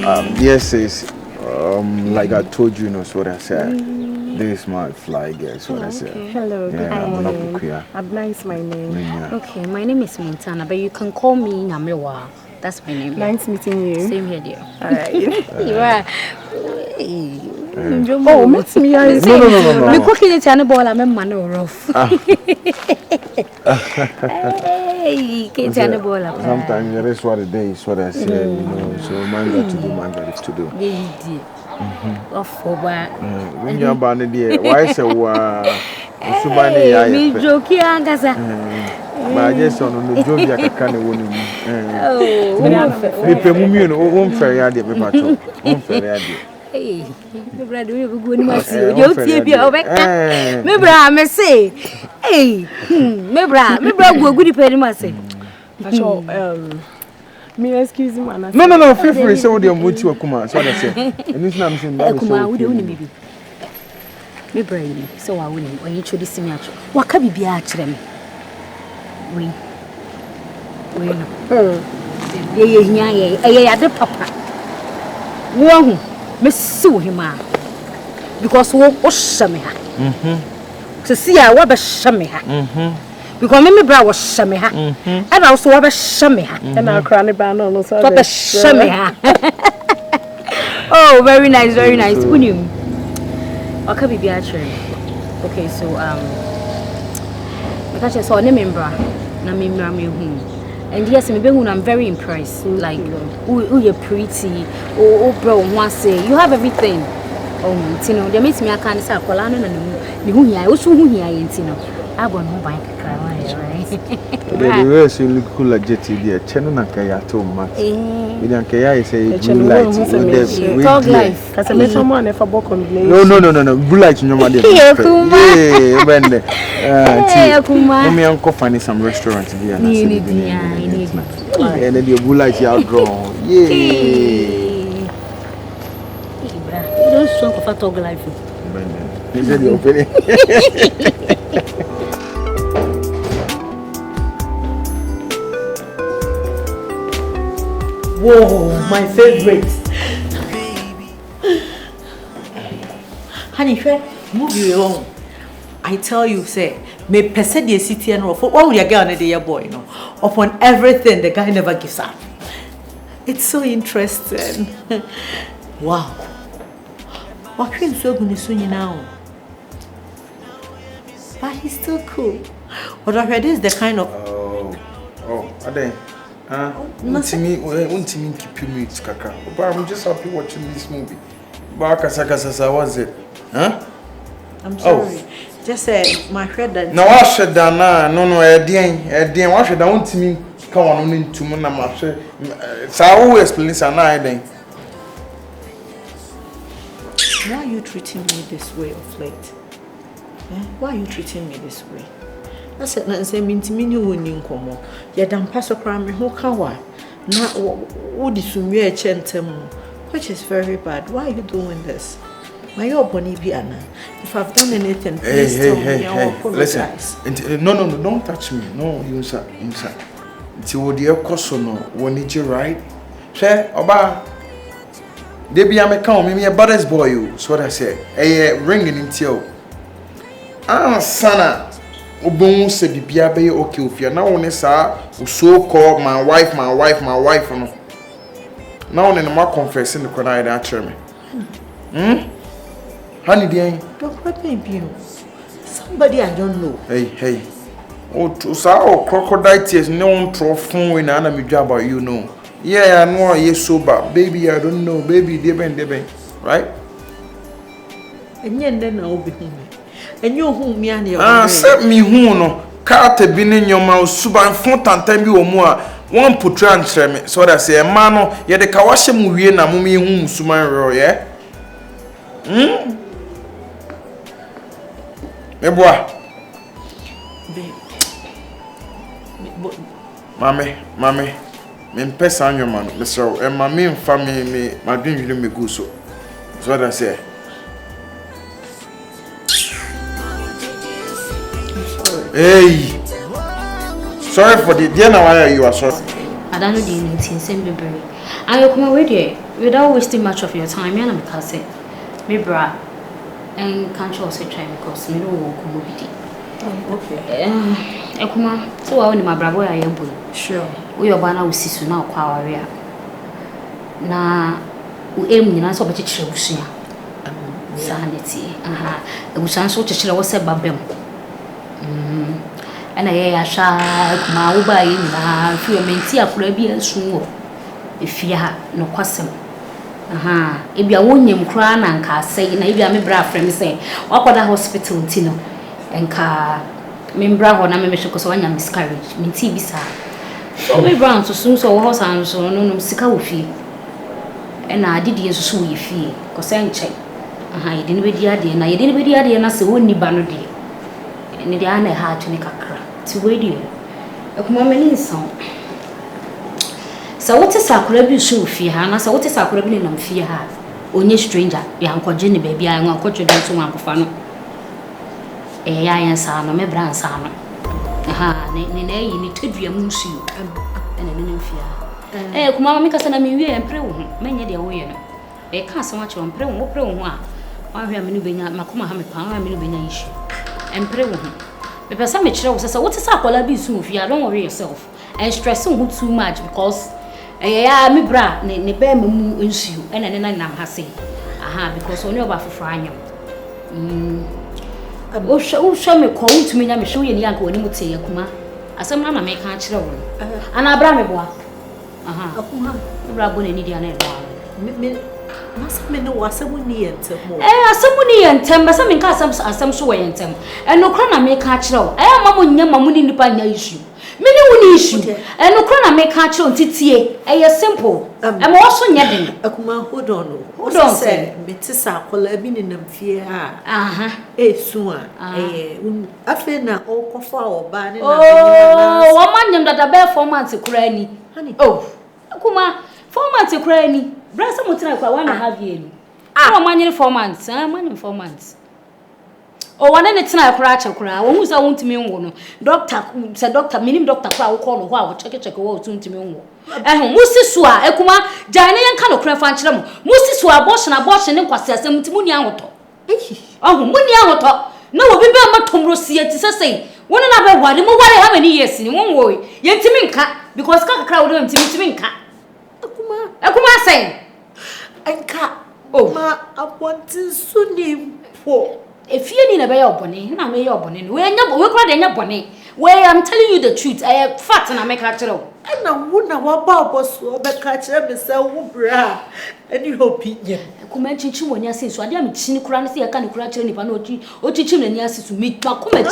Yes, it's like I told you, know what I said. This is my fly girl, so what I said. Hello, good morning. Abna is my name. Okay, my name is Montana, but you can call me Namewa. That's my name. Nice meeting you. Same here, dear. Alright. You are. Oh, meet me. No. Me cooking the channel ball. I'm a man rough. Hey, can't channel ball. Sometimes that is what it is. What I say, you know. So man got to do, man got to do. Off for what? When you're born there, why say me joking, Angasa. But I just on the joke I can't win. Oh, we pay me on fair yard, me patrol. On fair yard. Hey, my brother, we go to Kumasi. You see, me brother, me say, hey, me brother, go good pay me say. Me excuse me, man. No, feel free. Say what you want to Kumasi. So I say, and this name saying that. Kumasi, we don't need me brother. So I will. When you introduce me, what can be a children? We. Yeah, the papa. Whoa. Me sue him because we shame her. To see her, we shame her. Because me bra was shame her, and also we shame her. And our cranny band on so we shame her. Oh, very nice, very nice. Unim. Okay, be actually. Okay, so because I saw na membra me who. And yes, I'm very impressed. Like, you're pretty. Oh, bro, one say you have everything. Oh, you know, they makes me a kind of circle. I don't know. I also who here, you know. I want to buy a car, right? The rest you look cool like jetty, dear. Channel and Kaya too much. We don't care. Say blue light. Dog life. Because I met someone if I walk on the No. Blue light, no matter. Yeah, when me uncle find some restaurant here. And then the blue light you outgrown. Yeah. You don't strong for dog life. Is it your opinion? Whoa, my favorite. Honey, move you along. I tell you, say, me pese the city and rough. What will you get on the boy, no? Upon everything, the guy never gives up. It's so interesting. Wow. What can so good is now? But he's still cool. But I heard this the kind of Ade. Won't me keep you mute, Kaka. But I'm just happy watching this movie. Bakasakasa, was it? Huh? I'm sorry. Just my head that. No, I should down now. No, Edian, why should I want me come on into Mona? So I always explain some night. Why are you treating me this way of late? Why are you treating me this way? I said, "Na say me ntimi woni nkomo. Ye dam paso kra me ho kawa. Na wo di sumwe e chentem, which is very bad. Why are you doing this? My opponent be Anna. If I've done anything, please tell me. I apologize." Listen, no, don't touch me. No, you sir. It's what the cost no. When it's right. Say, Oba. They be a count me a baddest boy. You. So what I say. Ringing into you. Sana. Obon se bibia be okay if you now on sa so call my wife no. Now on my confessing the corner that tell me. Honey dear. Don't let me be. Somebody I don't know. Hey. Oh, so crocodile tears no one throw phone when I am about you know. Yeah, I know you sober. Baby, I don't know. Baby, deben. Right? And then I'll be home. And you whom me and set me who no. Carte bin in your mouth, suban font and time you more. One put me. So that say a man, yet the Kawashi movie and a mummy whom suman row, yeah? YEBOAH. Mommy. Me pesa on your man, Mr. And my main family, my dream you me go so. So what I say. Hey, sorry for the dinner. Why you are sorry? I don't know the anything, same baby. And you come away there without wasting much of your time. Me and my cousin, me bra, and can't you also try because me no walk mobility. Okay. I come so I only my bravo I am boy. Sure. We are banana with sister now, Quaria. Na we aim in answer, but it's Rusia. Sanity. It was answered to show us a babem. And I shall my uba in few mentia Caribbean soon. If you have no question. If you are winning crown and car say, if you are my brother friend say, what about the hospital Tino and car membra or Namesha because I am miscarriage, Minty Bisa. So we brown so soon so horse and so no sicker with you. And I did use so you feel, because I check. I didn't be the idea, and I didn't be the idea, and I said, only banody. And the other had to make a crack. To wait you. A woman song. So what is our crabby shoe fear? And I said, what is our crabby and fear have? Only stranger, young Uncle Jenny baby, I want to dance to Uncle Fano. A iron son, or my brown son. Nene, you need to be a moose you, and a little fear. Eh, come on, make us an amie and pray, many dear way. A can't so much on pray, what pray one. I have many being at Macuma Hamilton, I'm many issue. And pray with him. Because some chose us, what is up? I'll be soon if you don't worry yourself. And stressing who too much because me bra, ne bear mu issue, and then I'm hassy. Because only about for frying. Oh, show me call to me, I'm sure you uncle when you would say, Kuma. As some man make her children. And I bram a boy. Rabun in Indiana. Must me know what someone near to more. Someone near Temper, some in Cassams are some sort of them. And no crown make her chill. I am mamma money in the panya issue. Many one issue. And no crown make her chill, titty. A simple. I'm also yadding. A kuma hold on say, Mrs. Colabin in them fear. Soon. After all coffee or ban. Oh, one man that a bear 4 months a cranny. Honey, oh, Kuma, 4 months a cranny. Brother, someone tonight for 1.5 years. Money 4 months. Money 4 months. Oh, one night tonight, crash or cry. One who's I want to me one. Doctor said, Doctor, meaning Doctor Crow call while check a wall soon to me. And Musi Swa, Ekuma, Daina and Cano Crafan, Musi Swa, abortion, and Quasas, and Timuniato. Oh, Muniato. No, we bear my tomb Rosia to say. One another, what how many years in one way. Yet Timinka, because Cock crowd and Timinka. Ekuma say. And cat, oh, ma, I want to soon poor. If you need a bear bonnet, I may your bonnet. We're not in your bonnet. Where I'm telling you the truth, I am fat and I make her tell. And I wouldn't know what was but catch myself, bra. Any opinion. Come teach you when you say so. I am chin crancy, I can't crash any panoti or teach him and yes to meet my comment.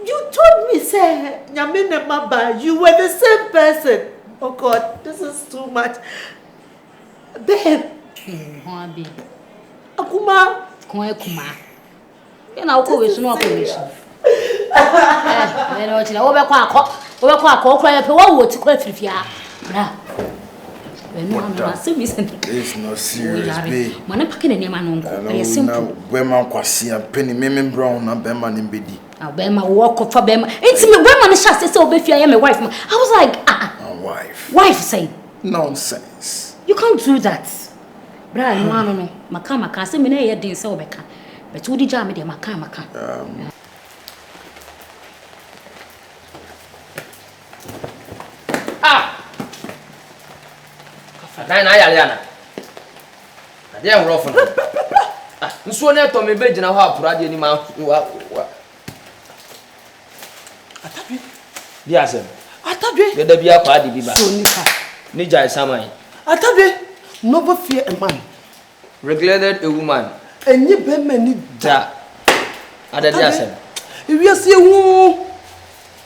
You told me, say, Yamina Maba, you were the same person. Oh God, this is too much. Babe. Akuma. Kuma. You know, go with no operation. I know what you know. Over quack, what to quit if you are. It's not serious, babe. When I'm packing a name, I'm simple. Where my quasi and penny, Mimim Brown, and Beman in Biddy. I'll bear my walk of Bema. It's me when my shot is so if I am a wife. I was like, a wife. Wife say nonsense. You can't do that. Brian, no, Macama can't say me near didn't so beca. But who did jam me, Macama? Daina Ayana. I dare rough. You sworn to me, Bed, and I'll have Puradi any mouth. Atadwe. Yes, sir. Atadwe. Let there be a party. Nija is Samai. Atadwe. Never fear a man. Regulated a woman. And you be many da. Atadwe. If you see who.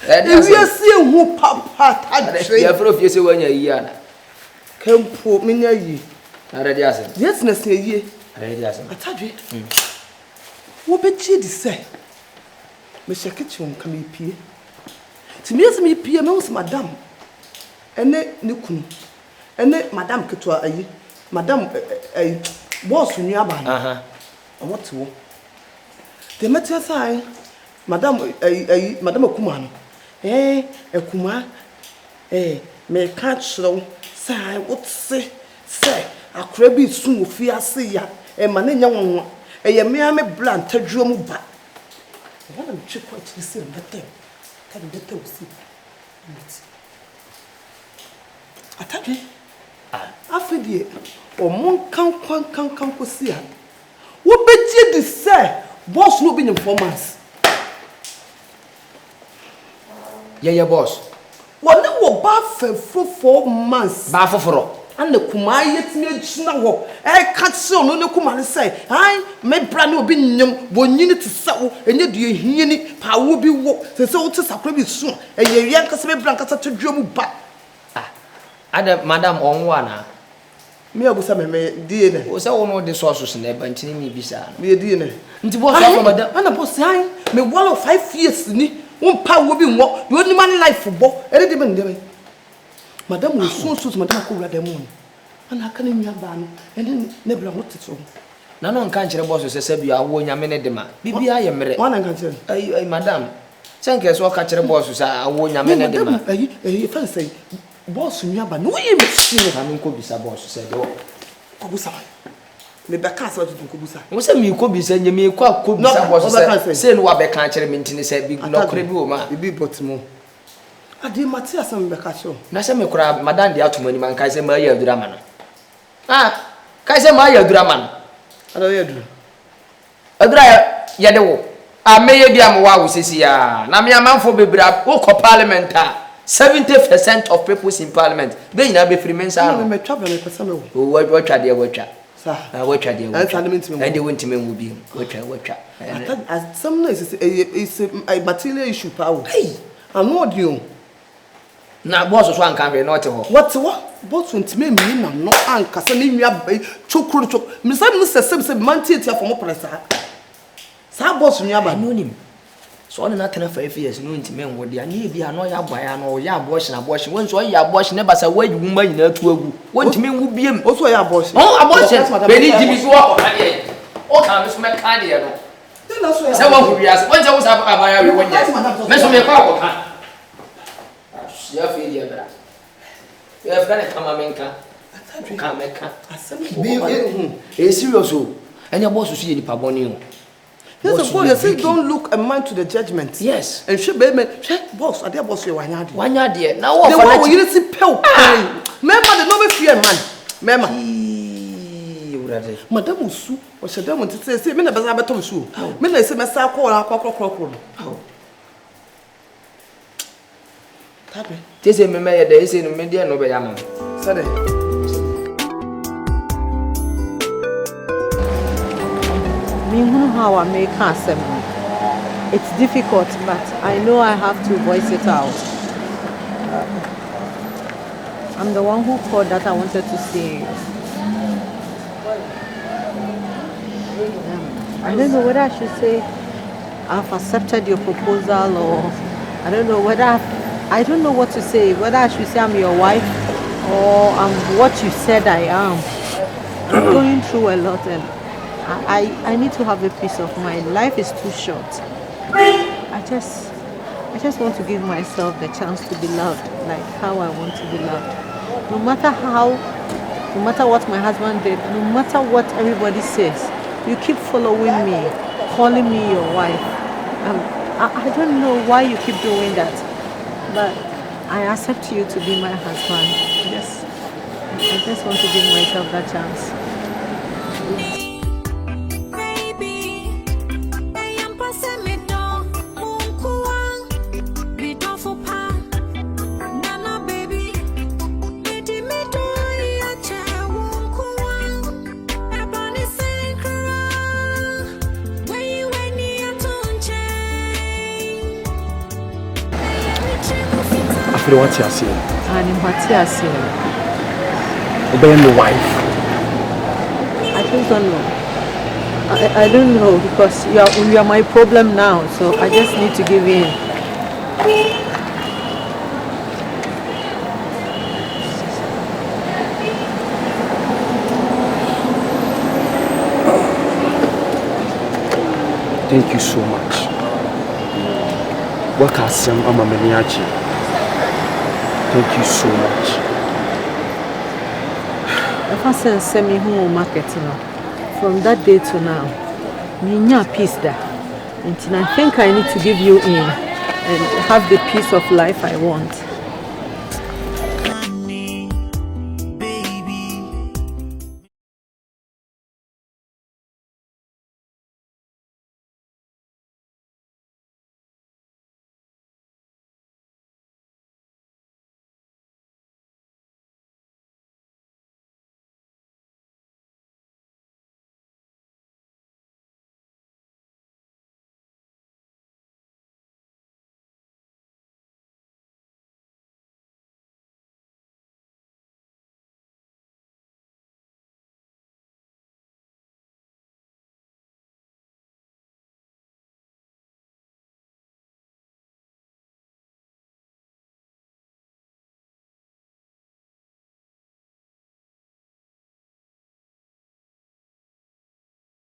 If you see who papa. You have of you when you're Yana. Come put me near ye. Atadwe. Yes, let's say ye. Atadwe. What bet you say? Miss Kitchen can be pie. To me, as me pie, knows Madame. And then Nukun. And then Madame Ketua, Madame a boss in your band. What to? The matter sign, Madame Madame Kuman. A Kuma. me catch slow. Say, what say? Say, a crabby soon fear see ya. Man, young one. Me blunt, Tedrum back. I want to check what you see on that thing. Can you tell see? ATADWE. After or mon can see her. What bet you this say? Boss no be in 4 months. Yeah, boss. What no bath for 4 months. Bath for and the Kumai yet me now. I can't see no Kumari say. I may brand new be young, 1 unit to settle, and yet you hear any power be walk. The so to sacred soon, and your young Casame Blancas to drum back. Ada Madam Onwana. Me abu sa me DNA. O sa wono de sources na ba ntini mi bisa. Me DNA. Nti boss of Madam. Ana boss ai me 1 or 5 years ni. Won pa wo bi nwo. The only man life football. E de me ndebe. Madam wo so madam ko wura dem won. Ana aka na nwa ba no. E ne bla what so. Na no nka nkire boss se se bia wo nyame ne de ma. Bibia ye mere. Wana nka nkire. Ai madam. Senke so ka kire boss sa wo nyame ne de ma. Ai fa say boss nyaba no ye machine na nko bisa boss se de wo ko busa me be ka sa to ko busa wo se mi ko bisa nye mi ko bisa boss se no wa be ka kire mi ntini se bi no kore bi wo ma bi botimo ade Matias am be ka cho na se me kura madam de atomani man kai se ma ya drama no kai se ma ya drama no ada ya dru adura ya de wo a me ye bi am wa wo sisi ya na me amanfo bebra wo ko parliament 70% of people in parliament they na be free men sa no me twa be me pesa me wo what twa de what twa sa what twa de what and they went me will be what twa as some no is a material issue power hey I'm not you na boss so anka be not ho what boss went me na no anka sa ni nwa chokuru chok me say se man tia for mo presa sa boss nwa ba no nim so on na 5 years no ntime nwo dia na bi ano ya boya no ya abortion won so ya abortion ne basa wadi wuma nyina tu agu won ntime nwu biem o so ya abortion abortion be ni dibi so o ka de o ka me so me ka de no se wa hu bias won se wo sa ba ya we won yes me so me kwa ko ka ya fi dia bra ya fra ne kama menka ka meka be serious o anya boss so ye ni pa boni o. Yes, boy, you say don't look a man to the judgment. Yes. And she be boss, I dear boss you wanyadi. Wanyadi. Now what? The one you see pel. Remember the no fear man. Remember. Madam Usu, or she don't want to say me na beza beto Usu. Me na say me sa ko no. Tabe. They say me me dey say no me dey no be yam. Sade. How I make assembly. It's difficult, but I know I have to voice it out. I'm the one who called that I wanted to say. I don't know whether I should say I've accepted your proposal, or I don't know I don't know what to say. Whether I should say I'm your wife or I'm what you said I am. I'm going through a lot, and I need to have a peace of mind. Life is too short. I just want to give myself the chance to be loved, like how I want to be loved. No matter what my husband did, no matter what everybody says, you keep following me, calling me your wife. I don't know why you keep doing that, but I accept you to be my husband. I just want to give myself that chance. What you are saying? And what you are saying? Obey my wife. I just don't know. I don't know, because you are my problem now, so I just need to give in. Thank you so much. What can some Mama Meniachi? Thank you so much. If I send me home marketing, from that day to now, me peace there. And I think I need to give you in and have the peace of life I want.